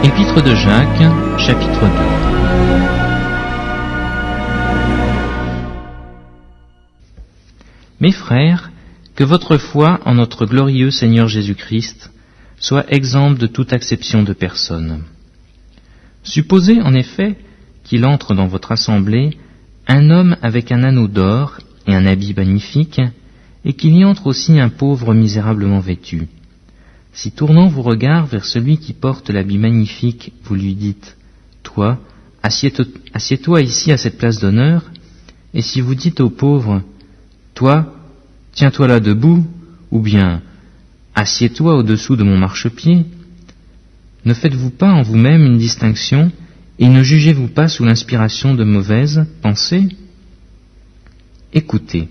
Épître de Jacques, chapitre 2. Mes frères, que votre foi en notre glorieux Seigneur Jésus-Christ soit exempte de toute acception de personne. Supposez en effet qu'il entre dans votre assemblée un homme avec un anneau d'or et un habit magnifique, et qu'il y entre aussi un pauvre misérablement vêtu. Si tournant vos regards vers celui qui porte l'habit magnifique, vous lui dites « Toi, assieds-toi ici à cette place d'honneur », et si vous dites au pauvre « Toi, tiens-toi là debout », ou bien « Assieds-toi au-dessous de mon marchepied », ne faites-vous pas en vous-même une distinction, et ne jugez-vous pas sous l'inspiration de mauvaises pensées ? Écoutez,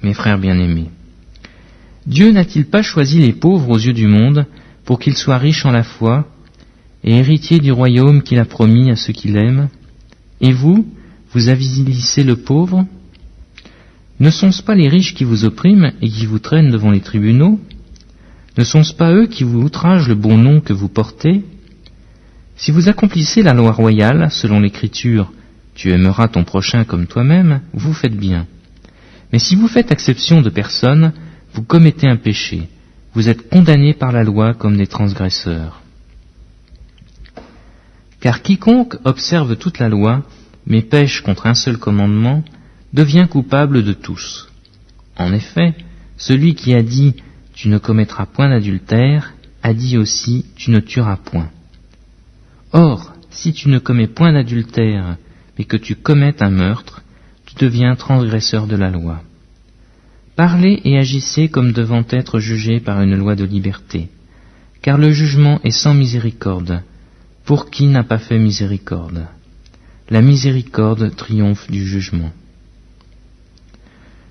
mes frères bien-aimés. Dieu n'a-t-il pas choisi les pauvres aux yeux du monde pour qu'ils soient riches en la foi et héritiers du royaume qu'il a promis à ceux qui l'aiment ? Et vous avilissez le pauvre ? Ne sont-ce pas les riches qui vous oppriment et qui vous traînent devant les tribunaux ? Ne sont-ce pas eux qui vous outragent le bon nom que vous portez ? Si vous accomplissez la loi royale, selon l'Écriture, « Tu aimeras ton prochain comme toi-même », vous faites bien. Mais si vous faites exception de personne, vous commettez un péché. Vous êtes condamnés par la loi comme des transgresseurs. Car quiconque observe toute la loi, mais pêche contre un seul commandement, devient coupable de tous. En effet, celui qui a dit « Tu ne commettras point d'adultère » a dit aussi « Tu ne tueras point ». Or, si tu ne commets point d'adultère, mais que tu commettes un meurtre, tu deviens transgresseur de la loi. Parlez et agissez comme devant être jugés par une loi de liberté, car le jugement est sans miséricorde, pour qui n'a pas fait miséricorde. La miséricorde triomphe du jugement.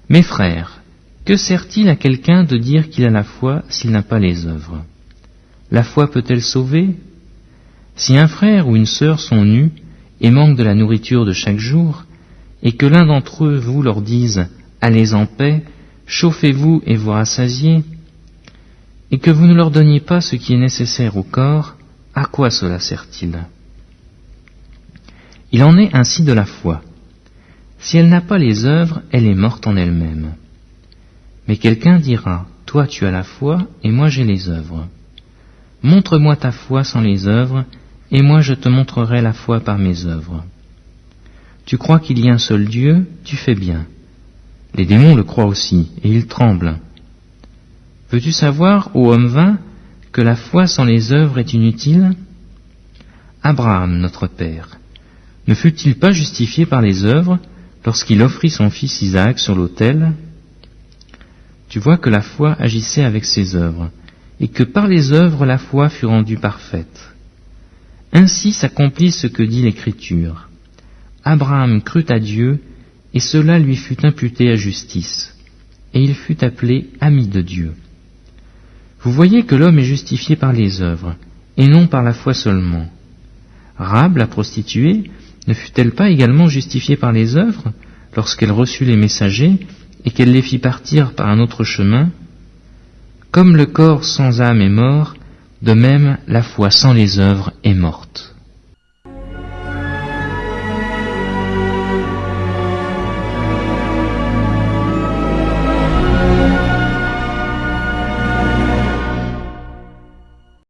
Mes frères, que sert-il à quelqu'un de dire qu'il a la foi s'il n'a pas les œuvres ? La foi peut-elle sauver ? Si un frère ou une sœur sont nus et manquent de la nourriture de chaque jour, et que l'un d'entre eux vous leur dise « Allez en paix », chauffez-vous et vous rassasiez, et que vous ne leur donniez pas ce qui est nécessaire au corps, à quoi cela sert-il ? Il en est ainsi de la foi. Si elle n'a pas les œuvres, elle est morte en elle-même. Mais quelqu'un dira, toi tu as la foi, et moi j'ai les œuvres. Montre-moi ta foi sans les œuvres, et moi je te montrerai la foi par mes œuvres. Tu crois qu'il y a un seul Dieu, tu fais bien. Les démons le croient aussi, et ils tremblent. Veux-tu savoir, ô homme vain, que la foi sans les œuvres est inutile ? Abraham, notre père, ne fut-il pas justifié par les œuvres lorsqu'il offrit son fils Isaac sur l'autel ? Tu vois que la foi agissait avec ses œuvres, et que par les œuvres la foi fut rendue parfaite. Ainsi s'accomplit ce que dit l'Écriture. Abraham crut à Dieu, et cela lui fut imputé à justice, et il fut appelé ami de Dieu. Vous voyez que l'homme est justifié par les œuvres, et non par la foi seulement. Rahab, la prostituée, ne fut-elle pas également justifiée par les œuvres, lorsqu'elle reçut les messagers, et qu'elle les fit partir par un autre chemin ? Comme le corps sans âme est mort, de même la foi sans les œuvres est morte.